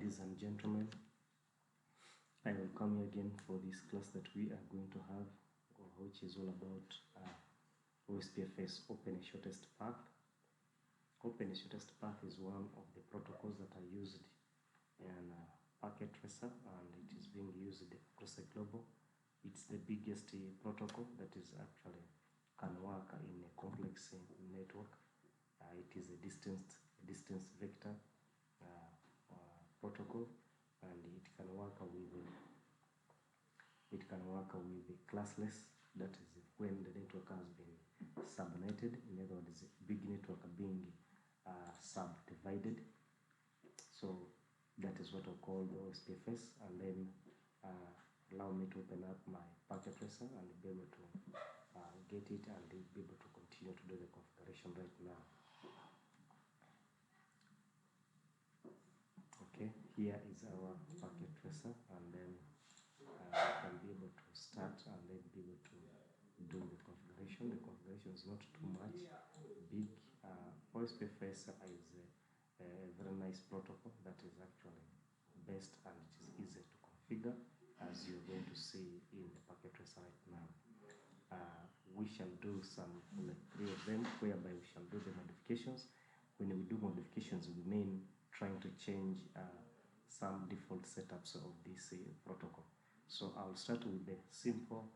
Ladies and gentlemen, I welcome you again for this class that we are going to have, which is all about Ospfs, Open a Shortest Path. Open a Shortest Path is one of the protocols that are used in packet tracer, and it is being used across the globe. It's the biggest protocol that is actually can work in a complex network. It is a distance vector protocol, and it can work with classless. That is when the network has been subnetted. In other words, big network being subdivided. So that is what I call the Ospfs, and then allow me to open up my packet tracer and be able to get it and be able to continue to do the configuration right now. Okay, here is our packet tracer, and then we can be able to start and then be able to do the configuration. The configuration is not too much big. Ospfs is a very nice protocol that is actually best, and it is easy to configure, as you're going to see in the packet tracer right now. We shall do some like 3 of them, whereby we shall do the modifications. When we do modifications, we mean trying to change some default setups of this protocol. So I'll start with the simple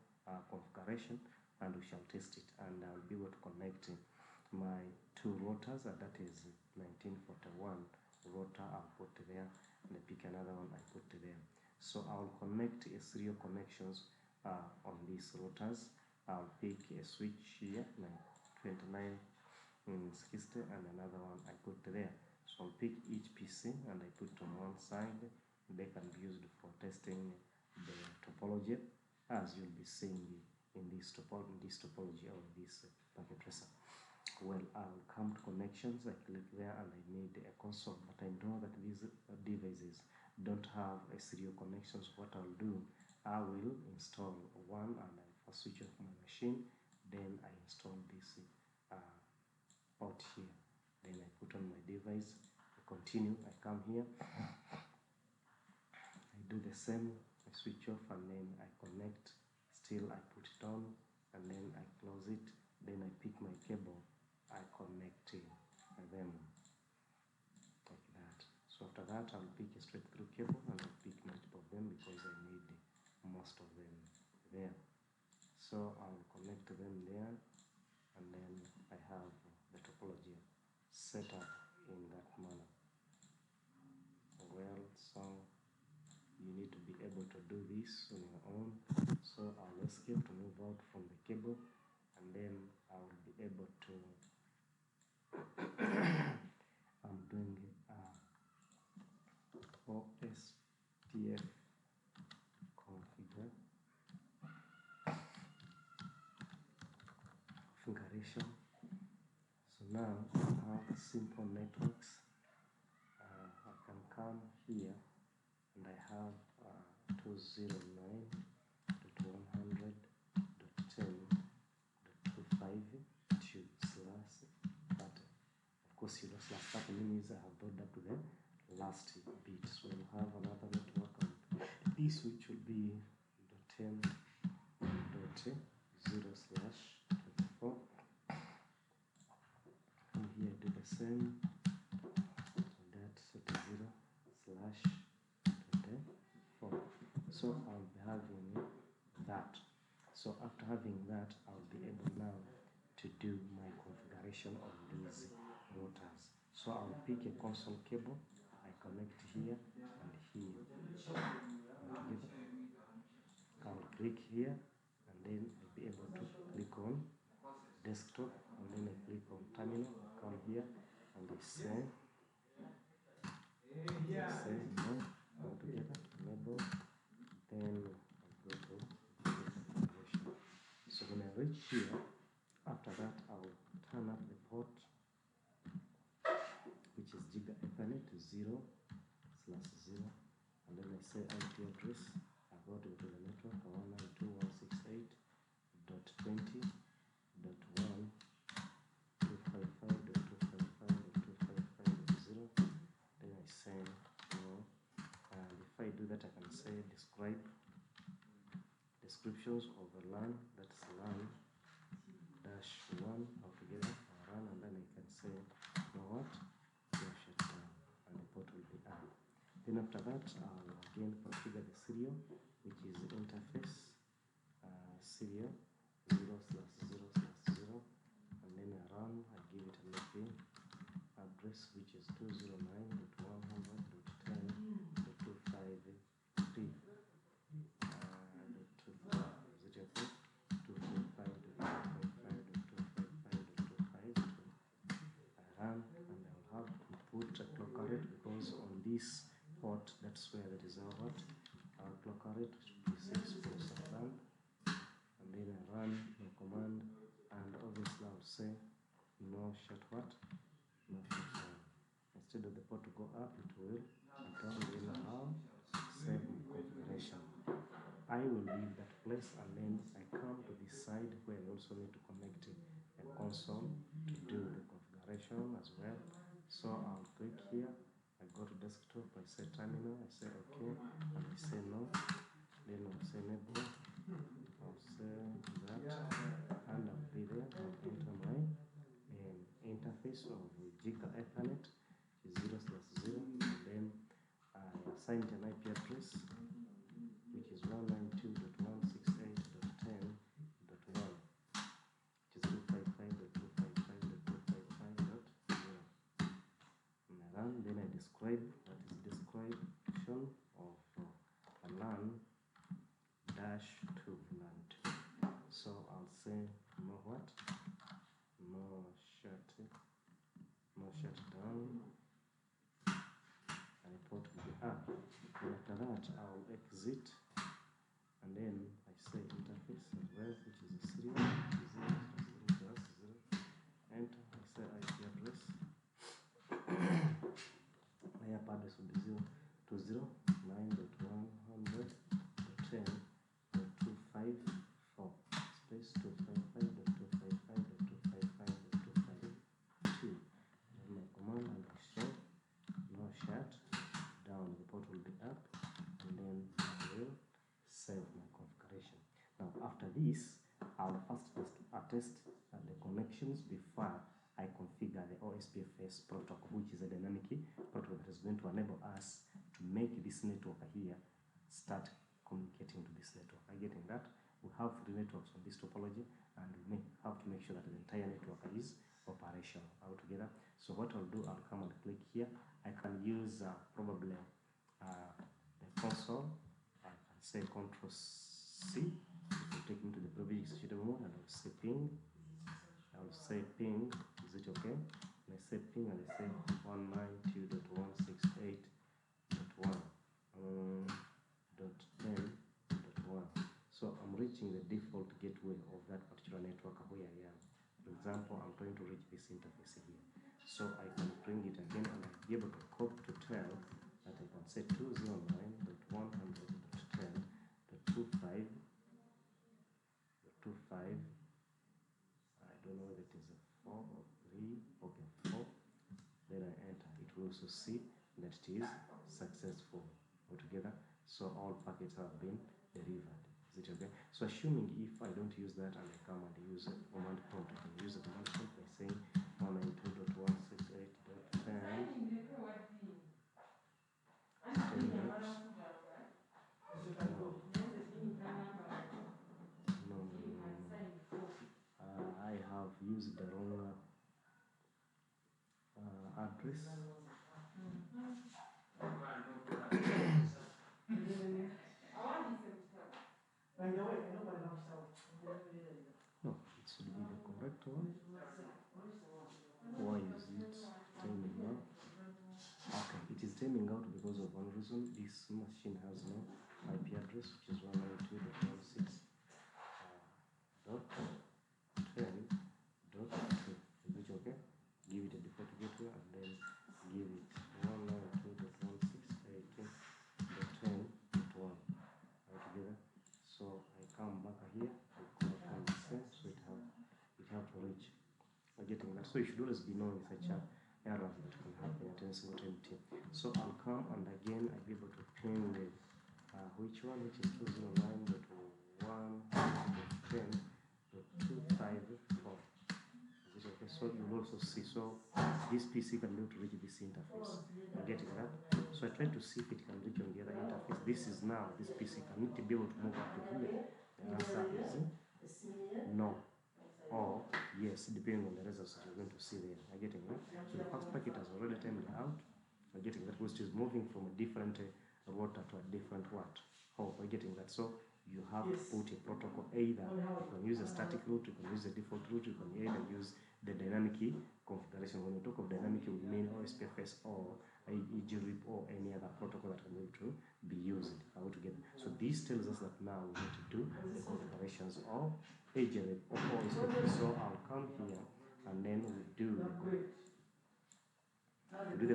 configuration, and we shall test it, and I'll be able to connect my 2 routers, and that is 1941 router I'll put there, and I pick another one I put there. So I'll connect a serial connections on these routers. I'll pick a switch here, 2960, and another one I put there. So I'll pick each PC and I put on one side. They can be used for testing the topology, as you'll be seeing in this topology of this packet tracer. Well, I'll come to connections. I click there and I need a console, but I know that these devices don't have a serial connection. So what I'll do, I will install one, and I first switch off my machine. Then I install this port here. Then I put on my device. I continue. I come here. I do the same. I switch off and then I connect. Still I put it on, and then I close it. Then I pick my cable. I connect them like that. So after that, I'll pick a straight through cable, and I'll pick multiple of them because I need most of them there. So I'll connect them there, and then I have the topology set up in that manner. Well, so you need to be able to do this on your own. So I'll escape to move out from the cable, and then I'll be able to I'm doing Ospf configuration. So now I have simple networks. I can come here and I have 209.100.10.25.2/30. Of course, you know, /30 means I have brought up to the last bit. So we'll have another network, and this which will be 10.0/24. And here do the same. That's 0/24. So I'll be having that. So after having that, I'll be able now to do my configuration of these routers. So I'll pick a console cable. I connect here and here. I'll click here, and then I'll be able to click on desktop, and then I click on terminal. I come here and I say no, altogether enable. Then I go to configuration. So when I reach here, after that I'll turn up the port, which is Giga Ethernet 0/0, and then I say IP address. I go to the network 192.168.20.1.255.255.255.0. Then I say no, say descriptions of a LAN, that's LAN -1 altogether, run, and then I can say, you know what, shut down, and the port will be up. Then after that, I'll again configure the serial, which is interface serial 0/0/0, and then I run, I give it an IP address, which is 209.100.10.253. Because on this port, that's where that is our what? Our clock rate, which will be 6 ports of LAN. And then I run my command, and obviously I'll say no shut what? No shut down. Instead of the port to go up, it will down. Then I'll save my configuration. I will leave that place, and then I come to this side where I also need to connect a console to do the configuration as well. So I'll click here, I go to desktop, I say terminal, I say okay, and I say no, then I'll say enable, I'll say that, and I'll be there, I'll enter my interface of Giga Ethernet, which is 0/0, and then I assign an IP address, which is 192.168.10.1, which is 255.255.255.0. Then I describe what is description of a LAN -2 LAN 2. So I'll say no what? No shut down, and the port will be up. And after that, I'll exit, and then I say interface as well, which is a serial, 0/0/0. Enter, I say IP address. My IP address will be 020.9.100.10.254 space 255.255.255.252. Then my command, and I say no shut down. The port will be up, and then I will save my configuration. Now after this, I'll first attest the connections before I configure the Ospfs protocol, which is a dynamic protocol that is going to enable us to make this network here start communicating to this network. Are you getting that? We have 3 networks on this topology, and we have to make sure that the entire network is operational altogether. So what I'll do, I'll come and click here. I can use probably the console. I can say Ctrl C to take me to the privileged executable mode, and I'll say ping. I'll say ping, is it okay? And I say ping, and I say 192.168.10.1. So I'm reaching the default gateway of that particular network where I am. For example, I'm trying to reach this interface here. So I can bring it again, and I'll be able to copy to tell that I can say 209.100.10.25. I don't know whether it is a 4 or 3, okay, 4. Then I enter. It will also see that it is successful altogether. So all packets have been delivered. Is it okay? So assuming if I don't use that and I come and use a command prompt, I can use a command prompt by saying 192.168.10. I have used the wrong address. No, it should be the correct one. Why is it timing out? Okay, it is timing out because of one reason. This machine has no IP address, which is 192.168.10.2. Is it okay? Give it a default gateway, and then give it 192.168.10.1 altogether. So I come back here, I call upon the same, so it have to reach. I'm getting that. So you should always be knowing such errors that can happen at any single time. So I'll come, and again I'll be able to ping the which one? Which is 209.1.10.254. Okay, so you'll also see, so this PC can be able to reach this interface. You're getting that? So I try to see if it can reach on the other interface. This is now, this PC can it be able to move up to here? The answer is no, or yes, depending on the results that you're going to see there. You're getting that? So the first packet has already timed out. You're getting that, which is moving from a different router to a different what? Oh, we're getting that. So you have to put a protocol. Either you can use a static route, you can use a default route, you can either use the dynamic key configuration. When we talk of dynamic key, we mean Ospfs or EGRIP or any other protocol that can be able to be used altogether. So this tells us that now we need to do the configurations of EGRIP or Ospfs. So I'll come here and then we do the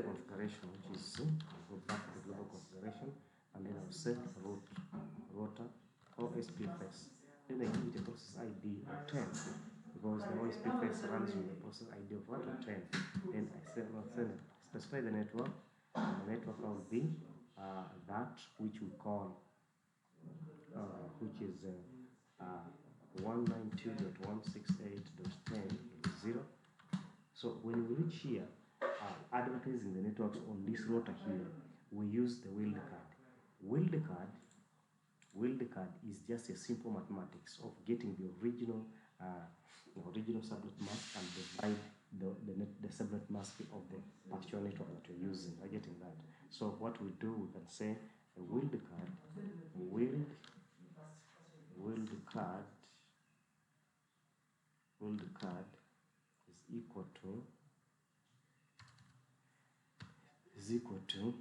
configuration, which is I'll go back to the global configuration, and then I'll set router or Ospfs. Then I give it a process ID of 10 because the Ospfs runs with the process ID of what? 10. Then I specify the network, and the network will be that which we call which is 192.168.10.0. So when we reach here, advertising the networks on this router here, we use the wildcard. Wildcard is just a simple mathematics of getting the original subnet mask and divide the subnet mask of the actual network that you're using. Are you getting that? So what we do, we can say a wildcard is equal to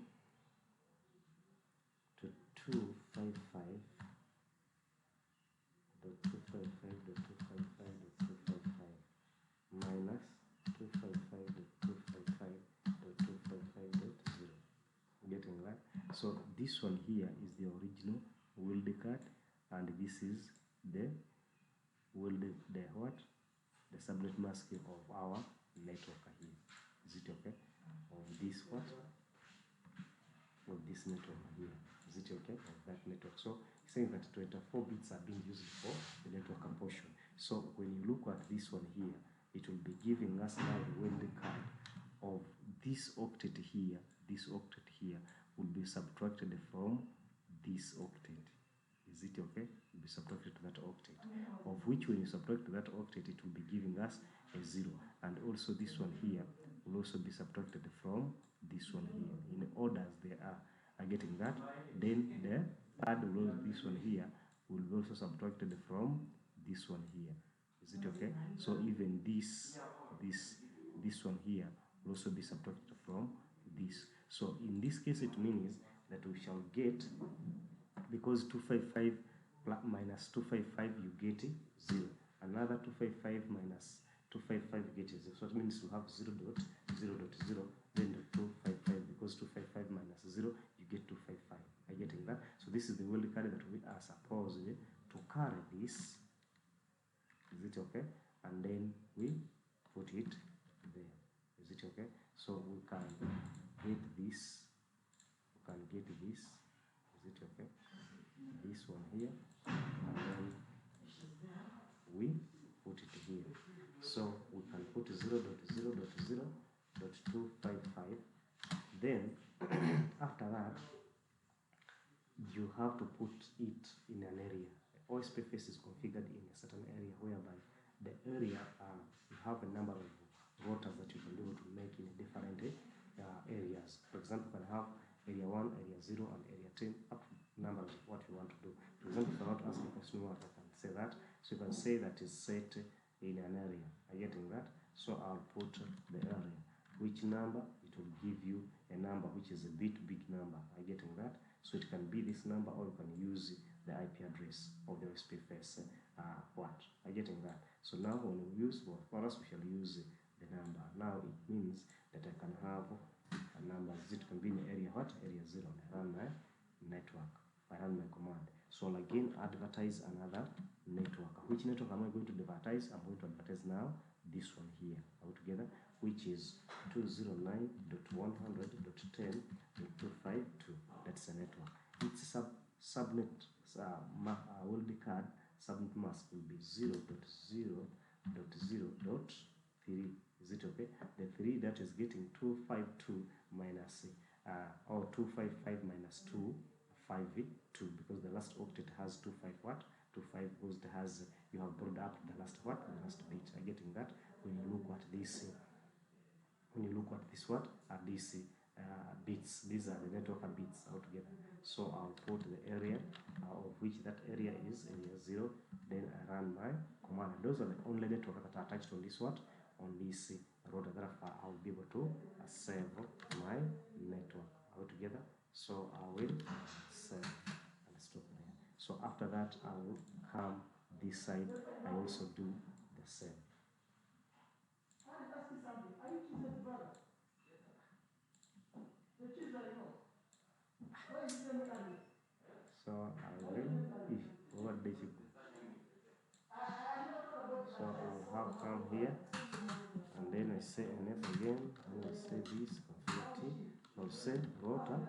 255.255.255.255 minus 255.255.255.0. Getting that? So this one here is the original wildcard, and this is the subnet mask of our network here. Is it okay? Of this what? Of this network here. Is it okay? Of that network. So saying that 24 bits are being used for the network portion. So when you look at this one here, it will be giving us now the wildcard of this octet here. This octet here will be subtracted from this octet. Is it okay? It will be subtracted to that octet, of which when you subtract to that octet, it will be giving us a 0. And also this one here will also be subtracted from this one here. In order as they are getting that. Then the third row, this one here, will be also subtracted from this one here. Is it okay? So even this one here will also be subtracted from this. So in this case, it means that we shall get, because 255 minus 255, you get 0. Another 255 minus 255 you get 0. So it means you have 0.0.0, then the 255, because 255 minus 0, you get 255. Are you getting that? So this is the wildcard that we are supposed to carry this. Is it okay? And then we put it there. Is it okay? So we can get this. We can get this. Is it okay? This one here, and then we put it here. So we can put 0.0.0.255. Then after that, you have to put it in an area. Ospfs is configured in a certain area, whereby the area you have a number of routers that you can be able to make in different areas. For example, you can have area 1, area 0, and area 10, up to numbers of what you want to do. For example, if I want to ask a question, I can say that. So you can say that is set in an area. Are you getting that? So I'll put the area. Which number? It will give you a number which is a bit big number. Are you getting that? So it can be this number, or you can use the IP address of the Ospfs. What? Are you getting that? So now when we use, well, for us we shall use the number. Now it means that I can have a number. It can be in area what? Area 0. I run my network. I run my command. So I'll again advertise another network. Which network am I going to advertise? I'm going to advertise now this one here altogether, which is 209.100.10.252. That's a network. Its subnet wildcard subnet mask will be 0.0.0.3. Is it okay? The 3 that is getting 252 minus or 255 minus 252, because the last octet has 25 what? 25, because it has, you have brought up the last what? The last bit. Are getting that? When you look at this, what are these bits? These are the network bits altogether. So I'll put the area of which that area is area 0. Then I run my command. Those are the only network that are attached on this what? On this router. Therefore, I'll be able to save my network altogether. So I will save and stop there. So after that, I will come this side. I also do the same. So I will, what did you go? So I'll have come here, and then I say NF again, and I say this, I'll say router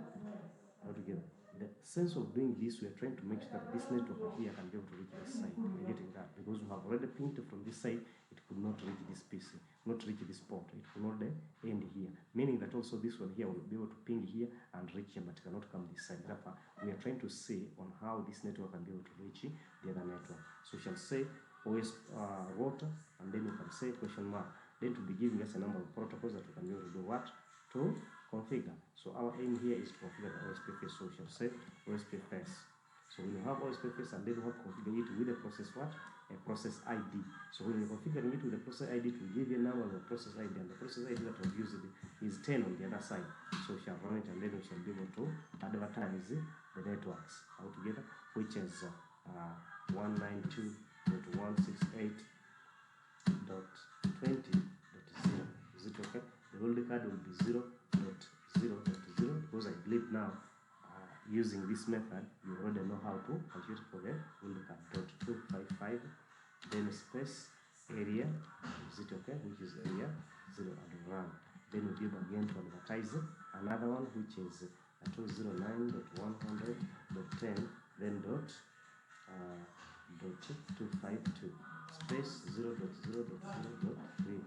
altogether. The sense of doing this, we are trying to make sure that this network here can be able to reach this side. We're getting that because we have already pinged from this side, it could not reach this PC, not reach this port, it could not end here. Meaning that also this one here will be able to ping here and reach here, but cannot come this side. Therefore, we are trying to see on how this network can be able to reach the other network. So we shall say OS router, and then we can say question mark. Then to be giving us a number of protocols that we can be able to do what? To configure. So our aim here is to configure the Ospfs. So we shall say Ospfs. So when you have Ospfs and then we have configure it with a process what? A process ID. So when you're configuring it with a process ID, it will give you a number of a process ID, and the process ID that we've used is 10 on the other side. So we shall run it, and then we shall be able to advertise the networks altogether, which is 192.168.20.0. Is it okay? The old card will be 0.0.0, because I believe now using this method you already know how to compute for the old card. 255, then space area, is it okay? Which is area 0, and run. Then we give again to advertise another one, which is 209.100.10, then dot 252 space 0.0.0.3.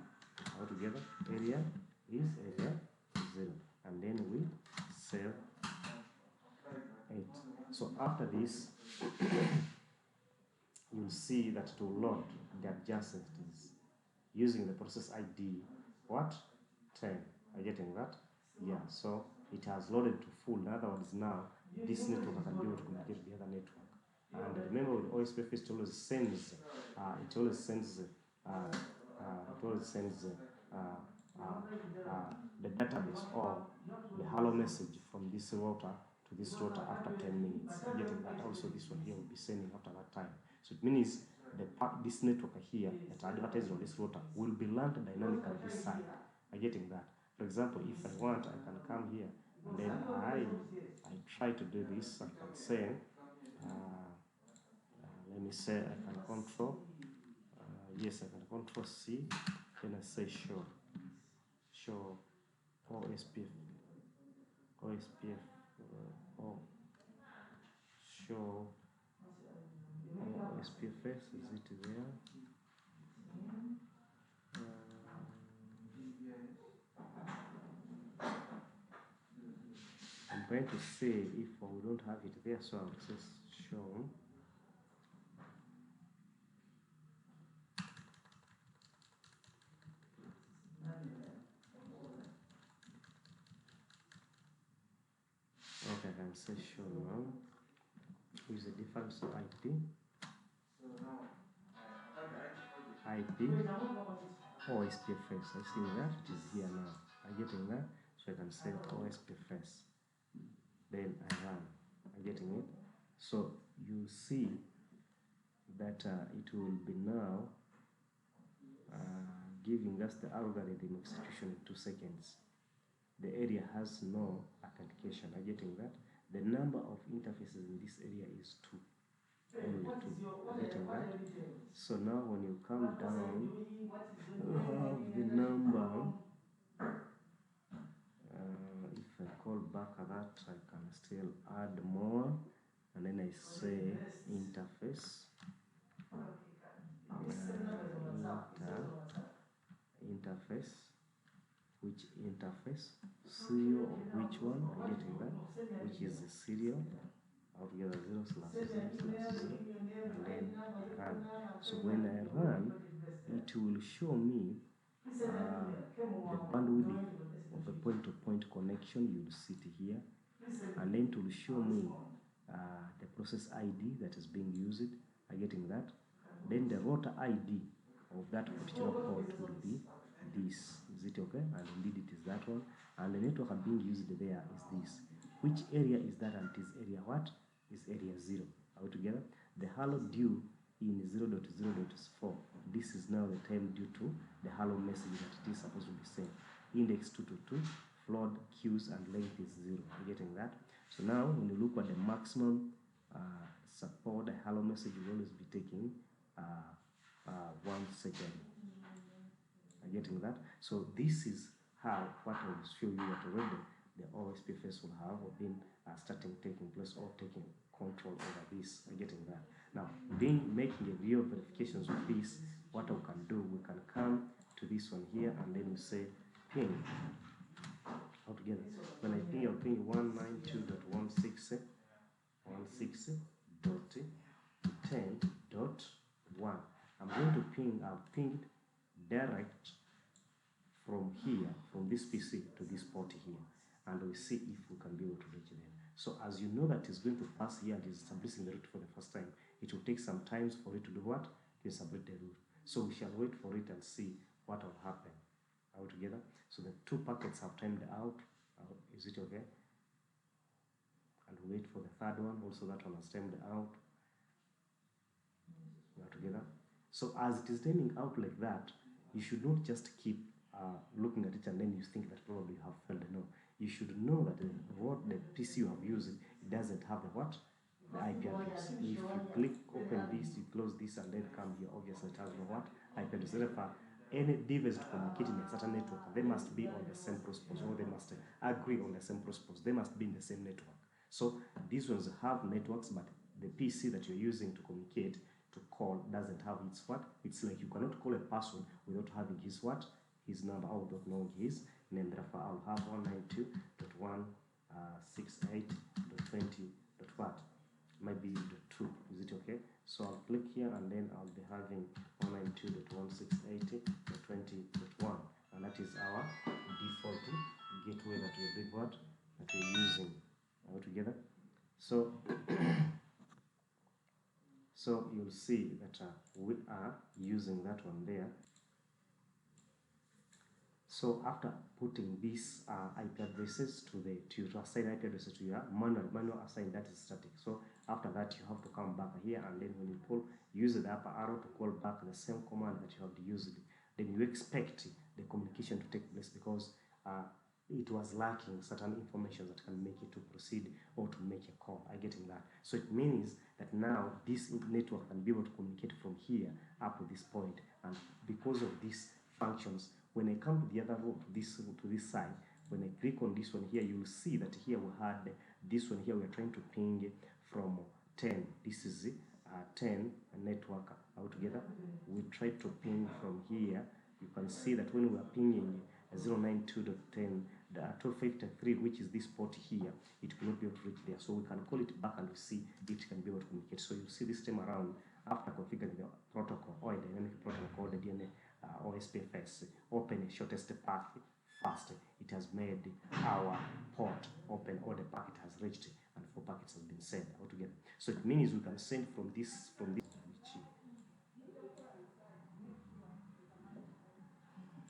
Altogether area is area 0, and then we save it. So after this you'll see that to load the adjacencies using the process ID what? 10. Are you getting that? Yeah, so it has loaded to full. In other words, now this network can be able to communicate with the other network. And remember, with Ospfs, it always sends the database or the hello message from this router to this router after 10 minutes. Getting that. Also, this one here will be sending after that time. So it means this network here that advertised on this router will be learned dynamically this side. Are getting that? For example, if I want, I can come here and then I try to do this. I can say, let me say I can control, yes, I can control C, then I say show Ospf, show Ospfs, is it there? I'm trying to see if we don't have it there, so I'll just show. Okay, I can say show now. With the difference IP. Ospfs. I see that it is here now. I'm getting that, so I can say Ospfs. Then I run. I'm getting it. So you see that it will be now giving us the algorithm execution in 2 seconds. The area has no authentication. I'm getting that. The number of interfaces in this area is 2. Only 2. I'm getting that. So now when you come down, you have the number. If I call back that, I can still add more. and then I say interface, interface, which interface, serial of which one, I'm getting that, which is the serial, altogether 0/0/0, and then run. So when I run, it will show me the bandwidth of the point-to-point connection. You'll see it here, and then it will show me the process ID that is being used. I'm getting that. Then the router ID of that particular port will be this. Is it okay? And indeed it is that one. And the network being used there is this. Which area is that? And it is area what? Is area 0. Are we together? The hello due in 0.0.4. This is now the time due to the hello message that it is supposed to be sent. Index 222, flood, queues, and length is 0. Are you getting that? So now when you look at the maximum support, the hello message will always be taking 1 second. Are you getting that? So this is how what I will show you that already the Ospfs will have been starting taking place or taking control over this. Are you getting that? Now, making a real verifications of this, what we can do, we can come to this one here and then we say ping altogether. When I ping, I'll ping 192.168.16.10.1. I'm going to ping, I've pinged direct from here, from this PC to this port here, and we'll see if we can be able to reach them. So as you know that it's going to pass here and is establishing the route for the first time, it will take some time for it to do what? To establish the route. So we shall wait for it and see what will happen. Are we together? So the 2 packets have timed out. Is it okay? And wait for the 3rd one. Also that one has timed out. We are together. So as it is timing out like that, you should not just keep looking at it and then you think that probably you have failed. No. You should know that what the PC you have used, it doesn't have the what? The IP address. If you click open this, you close this and then come here, obviously it has the what? IP address. Therefore, any device to communicate in a certain network, they must be on the same protocols, or they must agree on the same protocols. They must be in the same network. So these ones have networks, but the PC that you're using to communicate, to call, doesn't have its what? It's like you cannot call a person without having his what? His number, or without knowing his name. Therefore, I'll have 192.168.20.what? Might be the 2. Is it okay? So I'll click here and then I'll be having 192.168.20.1, and that is our default gateway that we're doing what? That we're using. All together. So so you'll see that we are using that one there. So after putting these IP addresses to assign IP addresses to your manual assign, that is static. So after that you have to come back here, and then when you use the upper arrow to call back the same command that you have used. Then you expect the communication to take place, because it was lacking certain information that can make it to proceed or to make a call. I'm getting that. So it means that now this network can be able to communicate from here up to this point, and because of these functions, when I come to the other row, to this side, when I click on this one here, you will see that here we had this one here. We are trying to ping from 10. This is 10 network altogether. We try to ping from here. You can see that when we are pinging 092.10, the 1253, which is this port here, it will not be able to reach there. So we can call it back and we see if it can be able to communicate. So you see this time around, after configuring the protocol or a dynamic protocol called the DNA Ospfs, open the shortest path first. It has made our port open, or the packet has reached, and 4 packets has been sent altogether. So it means we can send from this.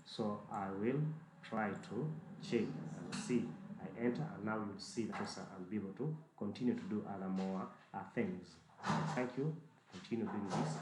So I will try to check and see. I enter, and now you'll see that I'll be able to continue to do other more things. Thank you. Continue doing this.